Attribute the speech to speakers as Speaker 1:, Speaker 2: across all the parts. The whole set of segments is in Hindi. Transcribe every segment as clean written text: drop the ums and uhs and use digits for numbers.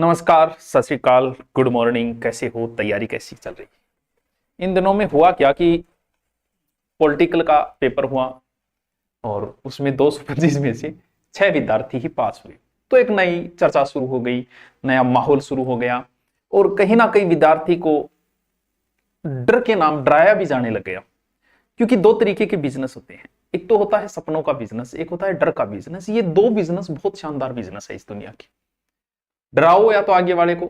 Speaker 1: नमस्कार, सत श्री अकाल, गुड मॉर्निंग। कैसे हो? तैयारी कैसी चल रही है? इन दिनों में हुआ क्या कि पॉलिटिकल का पेपर हुआ और उसमें 225 में से 6 विद्यार्थी ही पास हुए। तो एक नई चर्चा शुरू हो गई, नया माहौल शुरू हो गया और कहीं ना कहीं विद्यार्थी को डर के नाम डराया भी जाने लग गया। क्योंकि दो तरीके के बिजनेस होते हैं, एक तो होता है सपनों का बिजनेस, एक होता है डर का बिजनेस। ये दो बिजनेस बहुत शानदार बिजनेस है इस दुनिया के। डराओ या तो आगे वाले को,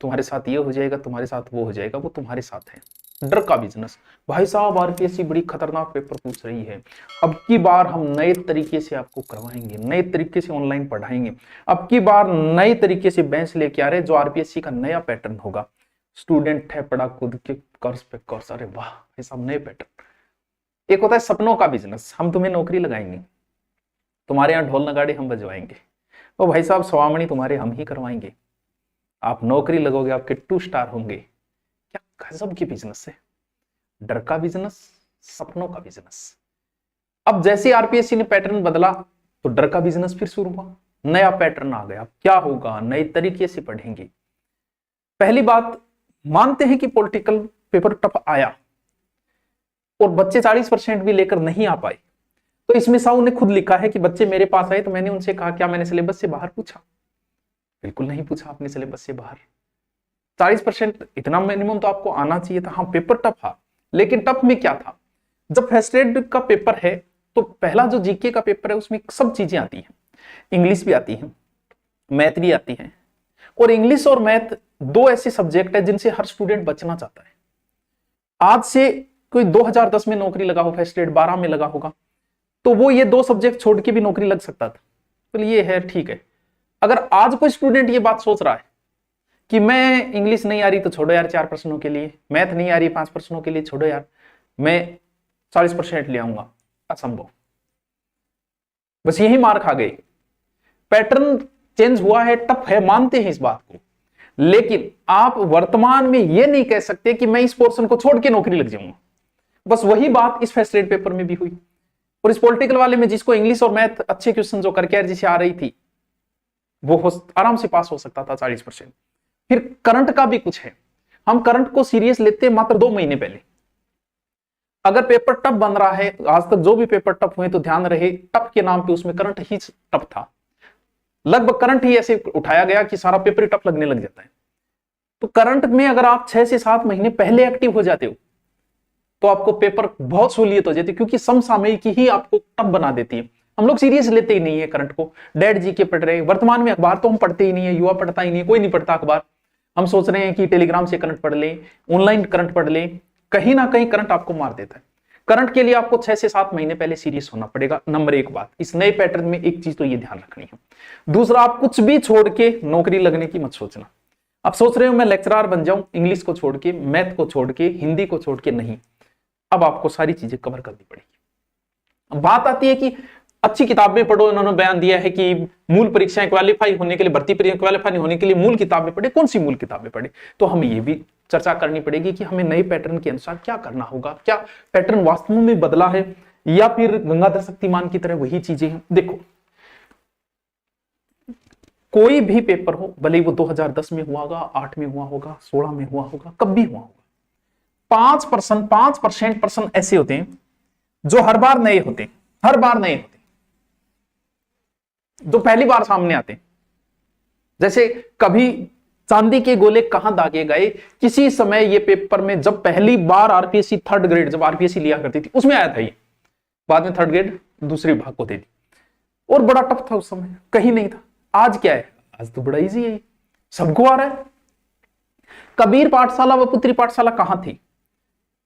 Speaker 1: तुम्हारे साथ ये हो जाएगा, तुम्हारे साथ वो हो जाएगा, वो तुम्हारे साथ है। डर का बिजनेस, भाई साहब आरपीएससी बड़ी खतरनाक पेपर पूछ रही है, अब की बार हम नए तरीके से आपको करवाएंगे, नए तरीके से ऑनलाइन पढ़ाएंगे, अब की बार नए तरीके से बेंच लेके आ रहे जो आरपीएससी का नया पैटर्न होगा। स्टूडेंट है पड़ा खुद के कोर्स पे कोर्स, अरे वाह भाई साहब नए पैटर्न। एक होता है सपनों का बिजनेस, हम तुम्हें नौकरी लगाएंगे, तुम्हारे यहाँ ढोल नगाड़े हम बजवाएंगे, तो भाई साहब स्वामणी तुम्हारे हम ही करवाएंगे, आप नौकरी लगोगे, आपके 2 स्टार होंगे। क्या गजब की बिजनेस है, डर का बिजनेस, सपनों का बिजनेस। अब जैसे आरपीएससी ने पैटर्न बदला तो डर का बिजनेस फिर शुरू हुआ, नया पैटर्न आ गया। क्या होगा? नए तरीके से पढ़ेंगे। पहली बात, मानते हैं कि पॉलिटिकल पेपर टफ आया और बच्चे 40% भी लेकर नहीं आ पाए, तो इसमें साहू ने खुद लिखा है कि बच्चे मेरे पास आए तो मैंने उनसे कहा क्या मैंने सिलेबस से बाहर पूछा? बिल्कुल नहीं पूछा आपने सिलेबस से बाहर। 40% इतना मिनिमम तो आपको आना चाहिए था। हाँ पेपर टफ था, लेकिन टफ में क्या था, जब फर्स्ट ग्रेड का पेपर है तो पहला जो जीके का पेपर है उसमें सब चीजें आती हैं, इंग्लिश भी आती है, मैथ भी आती है। और इंग्लिश और मैथ दो ऐसे सब्जेक्ट है जिनसे हर स्टूडेंट बचना चाहता है। आज से कोई 2010 में नौकरी लगा हो, फर्स्ट ग्रेड 12 में लगा होगा, तो वो ये दो सब्जेक्ट छोड़ के भी नौकरी लग सकता था। तो ये है ठीक है। अगर आज कोई स्टूडेंट ये बात सोच रहा है कि मैं इंग्लिश नहीं आ रही तो छोड़ो यार 4 प्रश्नों के लिए, मैथ नहीं आ रही 5 प्रश्नों के लिए छोड़ो यार, मैं 40% ले आऊंगा, असंभव। बस यही मार खा गए। पैटर्न चेंज हुआ है, टफ है, मानते हैं इस बात को, लेकिन आप वर्तमान में ये नहीं कह सकते कि मैं इस पोर्शन को छोड़ के नौकरी लग जाऊंगा। बस वही बात इस फर्स्ट ग्रेड पेपर में भी हुई। और इस पॉलिटिकल वाले में जिसको इंग्लिश और मैथ अच्छे क्वेश्चन जो करके जिसे आ रही थी वो आराम से पास हो सकता था 40%। फिर करंट का भी कुछ है, हम करंट को सीरियस लेते हैं मात्र 2 महीने पहले। अगर पेपर टफ बन रहा है, आज तक जो भी पेपर टफ हुए तो ध्यान रहे टफ के नाम पे उसमें करंट ही टफ था, लगभग करंट ही ऐसे उठाया गया कि सारा पेपर ही टफ लगने लग जाता है। तो करंट में अगर आप 6 से 7 महीने पहले एक्टिव हो जाते हो तो आपको पेपर बहुत सहूलियत हो जाती है, क्योंकि समसामयिक ही आपको टफ बना देती है। हम लोग सीरियस लेते ही नहीं है करंट को, डेड जी के पढ़ रहे हैं। वर्तमान में अखबार तो हम पढ़ते ही नहीं है, युवा पढ़ता ही नहीं है, कोई नहीं पढ़ता अखबार। हम सोच रहे हैं कि टेलीग्राम से करंट पढ़ लें, ऑनलाइन करंट पढ़ लें, कहीं ना कहीं करंट आपको मार देता है। करंट के लिए आपको 6 से 7 महीने पहले सीरियस होना पड़ेगा। नंबर 1 बात, इस नए पैटर्न में एक चीज तो ये ध्यान रखनी है। दूसरा, आप कुछ भी छोड़ के नौकरी लगने की मत सोचना। आप सोच रहे हो मैं लेक्चरर बन जाऊं, इंग्लिश को छोड़ के, मैथ को छोड़ के, हिंदी को छोड़ के, नहीं। अब आपको सारी चीजें कवर करनी पड़ेगी। बात आती है कि अच्छी किताबें पढ़ो, इन्होंने बयान दिया है कि मूल परीक्षाएं क्वालिफाई होने के लिए, भर्ती परीक्षा क्वालिफाई होने के लिए मूल किताबें पढ़े। कौन सी मूल किताबें पढ़े? तो हमें यह भी चर्चा करनी पड़ेगी कि हमें नए पैटर्न के अनुसार क्या करना होगा। क्या पैटर्न वास्तव में बदला है या फिर गंगाधर शक्तिमान की तरह वही चीजें हैं? देखो, कोई भी पेपर हो, भले वो 2010 में हुआ होगा, 8 में हुआ होगा, 16 में हुआ होगा, कब भी हुआ होगा, 5% पर्सन ऐसे होते हैं जो हर बार नए होते हैं, हर बार नए होते हैं, जो पहली बार सामने आते हैं। जैसे कभी चांदी के गोले कहां दागे गए, किसी समय ये पेपर में जब पहली बार आरपीएससी थर्ड ग्रेड, जब आरपीएससी लिया करती थी उसमें आया था ये, बाद में थर्ड ग्रेड दूसरे विभाग को दे दी और बड़ा टफ था उस समय, कहीं नहीं था। आज क्या है? आज तो बड़ा इजी है, सबको आ रहा है। कबीर पाठशाला व पुत्री पाठशाला कहां थी?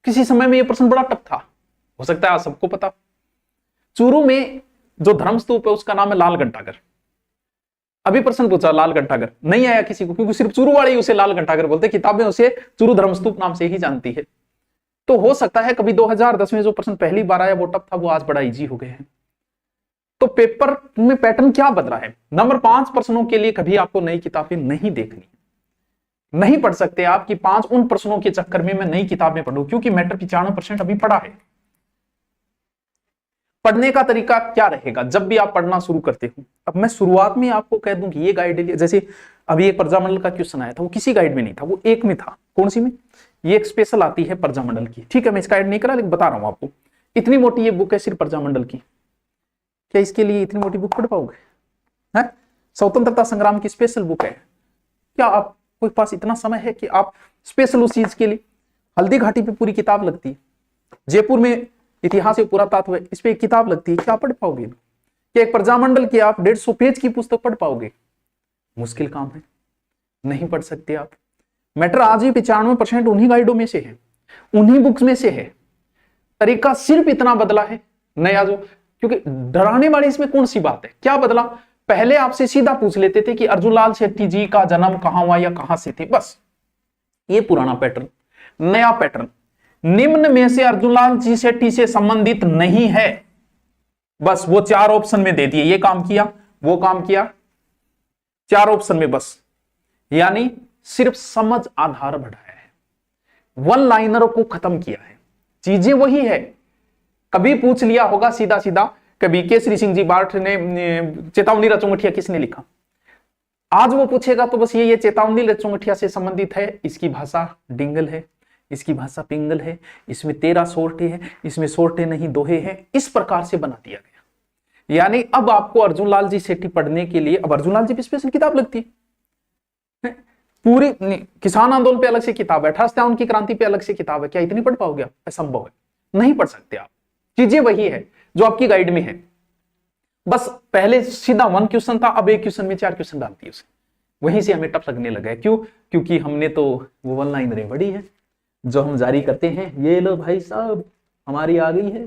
Speaker 1: किसी समय में यह प्रश्न बड़ा टफ था, हो सकता है आज सबको पता। चूरू में जो धर्मस्तूप है उसका नाम है लाल घंटाघर। अभी प्रश्न पूछा लाल घंटाघर, नहीं आया किसी को, क्योंकि सिर्फ चूरू वाले ही उसे लाल घंटाघर बोलते, किताबें उसे चूरू धर्मस्तूप नाम से ही जानती है। तो हो सकता है कभी 2010 में जो प्रश्न पहली बार आया वो टफ था, वो आज बड़ा इजी हो गया है। तो पेपर में पैटर्न क्या बदला है? नंबर 5 प्रश्नों के लिए कभी आपको नई किताबें नहीं देखनी, नहीं पढ़ सकते आप कि 5 उन प्रश्नों के चक्कर में मैं नई किताबें पढ़ूं, क्योंकि मैटर 95% अभी पढ़ा है। पढ़ने का तरीका क्या रहेगा जब भी आप पढ़ना शुरू करते हो। अब मैं शुरुआत में आपको कह दूं कि ये गाइड, जैसे अभी एक प्रजामंडल का क्वेश्चन आया था, वो किसी गाइड में नहीं था, वो एक में था। कौन सी में? ये एक स्पेशल आती है प्रजामंडल की, ठीक है, मैं इसका ऐड नहीं करा लेकिन बता रहा हूं आपको। इतनी मोटी ये बुक है सिर्फ प्रजामंडल की, क्या इसके लिए इतनी मोटी बुक पढ़ पाओगे? है स्वतंत्रता संग्राम की स्पेशल बुक है, क्या आपके पास इतना समय है कि आप स्पेशल उस चीज के लिए? हल्दी घाटी पे पूरी किताब लगती है, जयपुर में इतिहास पुरातत्व है, इस पे एक किताब लगती है, क्या पढ़ पाओगे? क्या एक प्रजामंडल की आप 150 पेज की पुस्तक पढ़ पाओगे? मुश्किल काम है, नहीं पढ़ सकते आप। मैटर आज भी 95% उन्हीं गाइडों में से है, उन्हीं बुक्स में से है। तरीका सिर्फ इतना बदला है नया जो, क्योंकि डराने वाली इसमें कौन सी बात है? क्या बदला? पहले आपसे सीधा पूछ लेते थे कि अर्जुनलाल शेट्टी जी का जन्म कहां हुआ या कहां से थे, बस ये पुराना पैटर्न। नया पैटर्न, निम्न में से अर्जुनलाल जी शेट्टी से संबंधित नहीं है, बस वो 4 ऑप्शन में दे दिए, ये काम किया वो काम किया, 4 ऑप्शन में बस, यानी सिर्फ समझ आधार बढ़ाया है, वन लाइनर को खत्म किया है। चीजें वही है, कभी पूछ लिया होगा सीधा सीधा, कभी केसरी सिंह जी बार्ट ने चेतावनी रचोंगठिया किसने लिखा, आज वो पूछेगा तो बस ये चेतावनी रचोंगठिया से संबंधित है, इसकी भाषा डिंगल है, इसकी भाषा पिंगल है, इसमें 13 सोरठे है, इसमें सोरठे नहीं दोहे हैं, इस प्रकार से बना दिया गया। यानी अब आपको अर्जुनलाल जी सेठी पढ़ने के लिए अब अर्जुनलाल जी पे स्पेशल किताब लगती है, पूरी किसान आंदोलन पे अलग से किताब है, 1857 की क्रांति पे अलग से किताब है, क्या इतनी पढ़ पाओगे आप? असंभव है, नहीं पढ़ सकते आप। चीजें वही है जो आपकी गाइड में है, बस पहले सीधा 1 क्वेश्चन था, अब एक क्वेश्चन में 4 क्वेश्चन डालती है उसे, वहीं से हमें टफ लगने लगा है। क्यों? क्योंकि हमने तो वो वन लाइनरें पढ़ी है जो हम जारी करते हैं, ये लो भाई साहब हमारी आ गई है,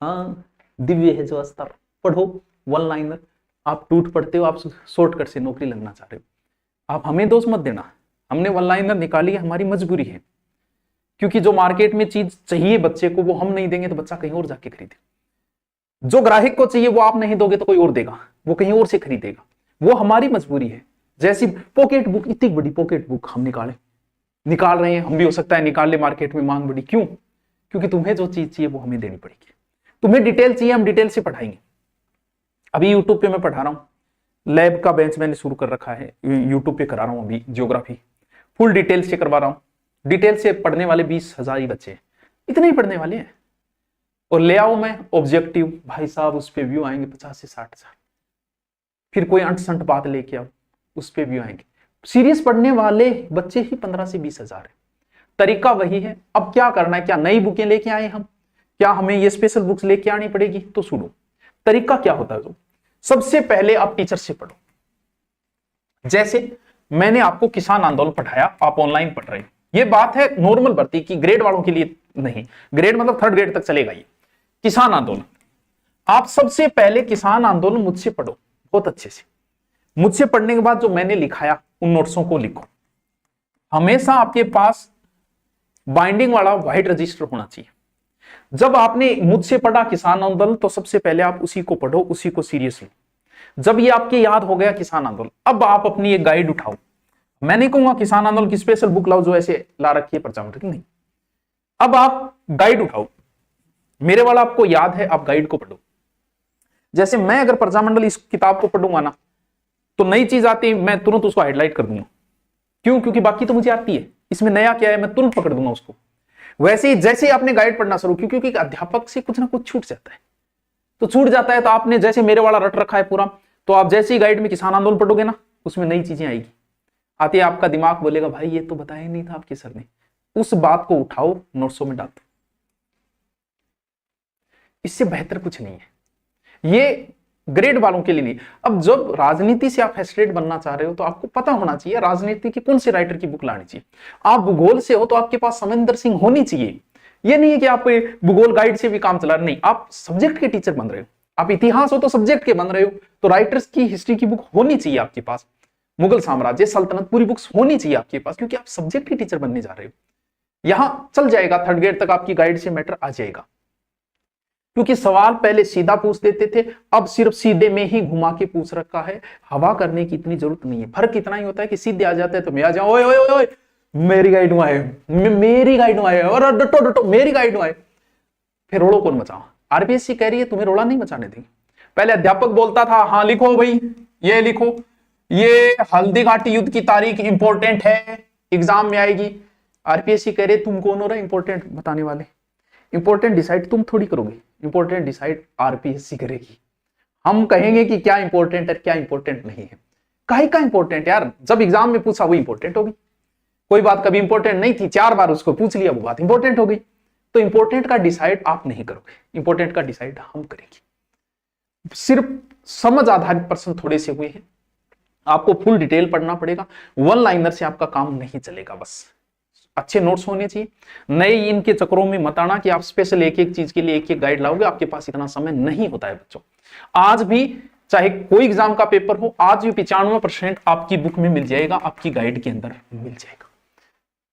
Speaker 1: हाँ दिव्य है जो अस्तर, पढ़ो वन लाइनर। आप टूट पढ़ते हो, आप शॉर्टकट से नौकरी लगना चाह रहे हो, आप हमें दोष मत देना, हमने वन लाइनर निकाली है, हमारी मजबूरी है, क्योंकि जो मार्केट में चीज चाहिए बच्चे को वो हम नहीं देंगे तो बच्चा कहीं और जाके खरीदे, जो ग्राहक को चाहिए वो आप नहीं दोगे तो कोई और देगा, वो कहीं और से खरीदेगा, वो हमारी मजबूरी है। जैसी पॉकेट बुक, इतनी बड़ी पॉकेट बुक हम निकाल रहे हैं, हम भी हो सकता है निकाल ले, मार्केट में मांग बड़ी, क्यों? क्योंकि तुम्हें जो चीज चाहिए वो हमें देनी पड़ेगी, तुम्हें डिटेल चाहिए हम डिटेल से पढ़ाएंगे। अभी यूट्यूब पे मैं पढ़ा रहा हूं, लैब का बेंच मैंने शुरू कर रखा है, यूट्यूब पे करा रहा हूं, अभी ज्योग्राफी फुल डिटेल से करवा रहा हूं। डिटेल से पढ़ने वाले 20,000 ही बच्चे हैं, इतने ही पढ़ने वाले हैं, और ले आओ मैं ऑब्जेक्टिव, भाई साहब उस पर व्यू आएंगे 50 से 60,000, फिर कोई अंट संट बात लेके आओ उस पर व्यू आएंगे। सीरीज पढ़ने वाले बच्चे ही 15 से 20,000 है। तरीका वही है, अब क्या करना है? क्या नई बुकें लेके आए हम? क्या हमें ये स्पेशल बुक्स लेके आनी पड़ेगी? तो सुनो, तरीका क्या होता है। तो सबसे पहले आप टीचर से पढ़ो, जैसे मैंने आपको किसान आंदोलन पढ़ाया, आप ऑनलाइन पढ़ रहे हैं, ये बात है नॉर्मल भर्ती की, ग्रेड वालों के लिए नहीं, ग्रेड मतलब 3rd ग्रेड तक चलेगा ये किसान आंदोलन। आप सबसे पहले किसान आंदोलन मुझसे पढ़ो बहुत अच्छे से, मुझसे पढ़ने के बाद जो मैंने लिखाया उन नोट्सों को लिखो। हमेशा आपके पास बाइंडिंग वाला व्हाइट रजिस्टर होना चाहिए। जब आपने मुझसे पढ़ा किसान आंदोलन तो सबसे पहले आप उसी को पढ़ो, उसी को सीरियस लो। जब ये आपके याद हो गया किसान आंदोलन, अब आप अपनी एक गाइड उठाओ। मैं नहीं कहूंगा किसान आंदोलन की स्पेशल बुक लाओ जो ऐसे ला रखी है प्रचार, नहीं, अब आप गाइड उठाओ, मेरे वाला आपको याद है, आप गाइड को पढ़ो। जैसे मैं अगर प्रजामंडल इस किताब को पढ़ूंगा ना तो नई चीज आती है, मैं तुरंत उसको हाईलाइट कर दूंगा। क्यों? क्योंकि बाकी तो मुझे आती है, इसमें नया क्या है मैं तुरंत पकड़ दूंगा उसको। वैसे ही जैसे ही आपने गाइड पढ़ना शुरू किया, क्योंकि अध्यापक से कुछ ना कुछ छूट जाता है, तो छूट जाता है, तो आपने जैसे मेरे वाला रट रखा है पूरा, तो आप जैसे ही गाइड में किसान आंदोलन पढ़ोगे ना, उसमें नई चीजें आएगी, आती है, आपका दिमाग बोलेगा भाई ये तो बताया नहीं था आपके सर ने, उस बात को उठाओ नोट्सों में डाल दो। इससे बेहतर कुछ नहीं है, ये ग्रेड वालों के लिए नहीं। अब जब राजनीति से आप एस्ट्रेट बनना चाह रहे हो तो आपको पता होना चाहिए राजनीति की कौन से राइटर की बुक लानी चाहिए। आप भूगोल से हो तो आपके पास समरिंदर सिंह होनी चाहिए। ये नहीं है कि आप भूगोल गाइड से भी काम चला रहे, नहीं, आप सब्जेक्ट के टीचर बन रहे हो। आप इतिहास हो तो सब्जेक्ट के बन रहे हो, तो राइटर्स की हिस्ट्री की बुक होनी चाहिए आपके पास, मुगल साम्राज्य, सल्तनत, पूरी बुक्स होनी चाहिए आपके पास, क्योंकि आप सब्जेक्ट के टीचर बनने जा रहे हो। यहां चल जाएगा 3rd ग्रेड तक आपकी गाइड से मैटर आ जाएगा, क्योंकि सवाल पहले सीधा पूछ देते थे, अब सिर्फ सीधे में ही घुमा के पूछ रखा है, हवा करने की इतनी जरूरत नहीं है। फर्क इतना ही होता है कि सीधे आ जाते हैं तो मैं आ जाऊं, ओए ओए ओए मेरी गाइड में आए, मेरी गाइड में आए, और डटो डटो मेरी गाइड में आए, फिर रोड़ो कौन मचाओ, आरपीएससी कह रही है तुम्हें रोड़ा नहीं मचाने देंगे। पहले अध्यापक बोलता था हाँ लिखो भाई, ये लिखो, ये हल्दी घाटी युद्ध की तारीख इंपॉर्टेंट है, एग्जाम में आएगी। आरपीएससी कह रहे तुम कौन हो रहा इंपॉर्टेंट बताने वाले, इंपॉर्टेंट डिसाइड तुम थोड़ी करोगे, इंपॉर्टेंट डिसाइड आरपीएससी करेगी। हम कहेंगे कि क्या इंपॉर्टेंट है क्या इंपॉर्टेंट नहीं है। काहे का इंपॉर्टेंट यार, जब एग्जाम में पूछा वो इंपॉर्टेंट होगी। कोई बात कभी इंपॉर्टेंट नहीं थी, 4 बार उसको पूछ लिया वो बात इंपॉर्टेंट हो गई। तो इंपॉर्टेंट का डिसाइड आप नहीं करोगे, इंपॉर्टेंट का डिसाइड हम करेंगे। सिर्फ समझ आधारित प्रश्न थोड़े से हुए हैं, आपको फुल डिटेल पढ़ना पड़ेगा, वन लाइनर से आपका काम नहीं चलेगा। बस अच्छे नोट्स होने चाहिए, नए इनके चक्रों में मत आना कि आप स्पेशल एक एक चीज के लिए एक एक गाइड लाओगे, आपके पास इतना समय नहीं होता है बच्चों। आज भी चाहे कोई एग्जाम का पेपर हो, आज भी 95% आपकी बुक में मिल जाएगा, आपकी गाइड के अंदर मिल जाएगा।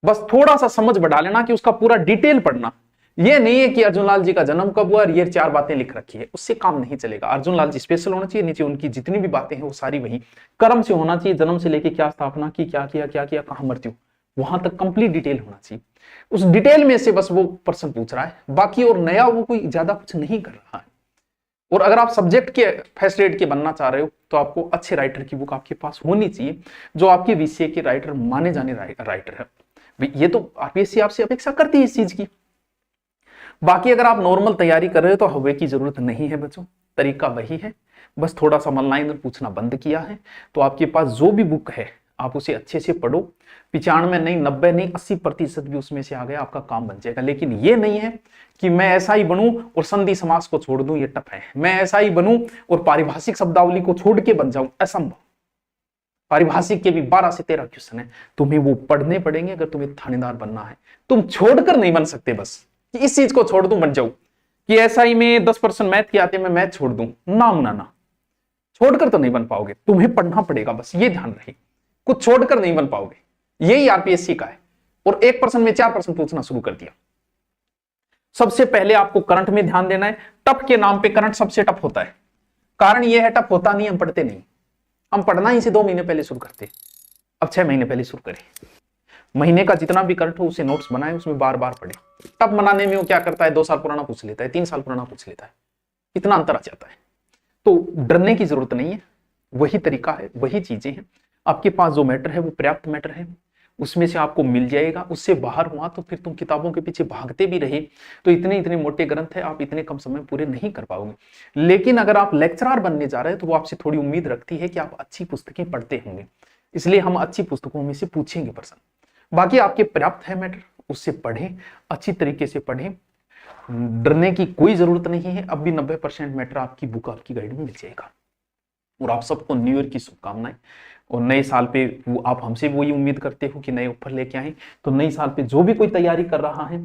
Speaker 1: बस थोड़ा सा समझ बढ़ा लेना कि उसका पूरा डिटेल पढ़ना। ये नहीं है कि अर्जुन लाल जी का जन्म कब हुआ और ये 4 बातें लिख रखी है, उससे काम नहीं चलेगा। अर्जुन लाल जी स्पेशल होना चाहिए, नीचे उनकी जितनी भी बातें हैं वो सारी वही कर्म से होना चाहिए, जन्म से लेके क्या स्थापना की, क्या किया कहां मृत्यु, वहां तक कंप्लीट डिटेल होना चाहिए। उस डिटेल में से बस वो प्रश्न पूछ रहा है, बाकी और नया वो कोई ज्यादा कुछ नहीं कर रहा है। और अगर आप सब्जेक्ट के फर्स्ट ग्रेड के बनना चाह रहे हो तो आपको अच्छे राइटर की बुक आपके पास होनी चाहिए, जो आपके विषय के राइटर माने जाने राइटर है। ये तो आरपीएससी आपसे अपेक्षा करती है इस चीज की। बाकी अगर आप नॉर्मल तैयारी कर रहे हो तो हवे की जरूरत नहीं है बच्चों, तरीका वही है, बस थोड़ा सा वन लाइनर पूछना बंद किया है। तो आपके पास जो भी बुक है आप उसे अच्छे से पढ़ो, 95 नहीं 90 नहीं 80% भी उसमें से आ गया, आपका काम बन जाएगा। लेकिन ये नहीं है कि मैं ऐसा ही बनूं और संधि समास को छोड़ दूं, ये टफ है। मैं ऐसा ही बनूं और पारिभाषिक शब्दावली को छोड़ के बन जाऊं, असंभव। पारिभाषिक के भी 12 से 13 क्वेश्चन है, तुम्हें वो पढ़ने पड़ेंगे अगर तुम्हें थानेदार बनना है। तुम छोड़कर नहीं बन सकते बस कि इस चीज को छोड़ दूं बन जाऊं, कि ऐसा ही में 10% मैथ के आते मैं मैथ छोड़ दूं, ना छोड़कर तो नहीं बन पाओगे, तुम्हें पढ़ना पड़ेगा, बस ये ध्यान रहे, कुछ छोड़कर नहीं बन पाओगे। यही आरपीएससी का है। और 1% में 4% पूछना शुरू कर दिया। सबसे पहले आपको करंट में ध्यान देना है। टफ के नाम पे करंट सबसे टफ होता है, कारण यह है टफ होता नहीं, हम पढ़ते नहीं। हम पढ़ना ही से 2 महीने पहले शुरू करते, अब 6 महीने पहले शुरू करें। महीने का जितना भी करंट हो उसे नोट्स बनाए, उसमें बार बार पढ़े। टफ बनाने में वो क्या करता है, 2 साल पुराना पूछ लेता है, 3 साल पुराना पूछ लेता है, इतना अंतर आ जाता है। तो डरने की जरूरत नहीं है, वही तरीका है, वही चीजें हैं। आपके पास जो मैटर है वो पर्याप्त मैटर है, उसमें से आपको मिल जाएगा। उससे बाहर हुआ तो फिर तुम किताबों के पीछे भागते भी रहे तो इतने मोटे ग्रंथ है, आप इतने कम समय पूरे नहीं कर पाओगे। लेकिन अगर आप लेक्चरर बनने जा रहे हैं तो वो आपसे थोड़ी उम्मीद रखती है कि आप अच्छी पुस्तकें पढ़ते होंगे, इसलिए हम अच्छी पुस्तकों में से पूछेंगे प्रश्न। बाकी आपके पर्याप्त है मैटर, उससे पढ़ें, अच्छी तरीके से पढ़ें, डरने की कोई जरूरत नहीं है। अब भी 90% मैटर आपकी बुक आपकी गाइड में मिल जाएगा। और आप सबको न्यू ईयर की शुभकामनाएं। और नए साल पे आप हमसे वही उम्मीद करते हो कि नए ऑफर लेके आए, तो नए साल पे जो भी कोई तैयारी कर रहा है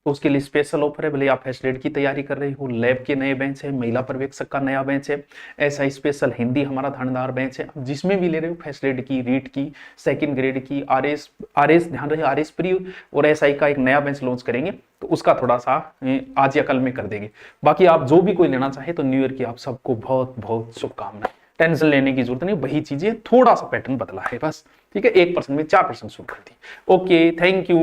Speaker 1: तो उसके लिए स्पेशल ऑफर है। भले आप फर्स्ट ग्रेड की तैयारी कर रहे हो, लैब के नए बेंच है, महिला पर्यवेक्षक का नया बेंच है, ऐसा स्पेशल हिंदी हमारा थानेदार बेंच है। जिसमें भी ले रहे हो फर्स्ट ग्रेड की, रीट की, सेकंड ग्रेड की, आरएस ध्यान रहे आरएस प्री और एसआई का एक नया बेंच लॉन्च करेंगे, तो उसका थोड़ा सा आज या कल में कर देंगे। बाकी आप जो भी कोई लेना चाहे तो न्यू ईयर की आप सबको बहुत बहुत शुभकामनाएं। टेंशन लेने की जरूरत नहीं, वही चीजें थोड़ा सा पैटर्न बदला है बस, ठीक है। 1% में 4% शुरू कर दी। Okay, thank you.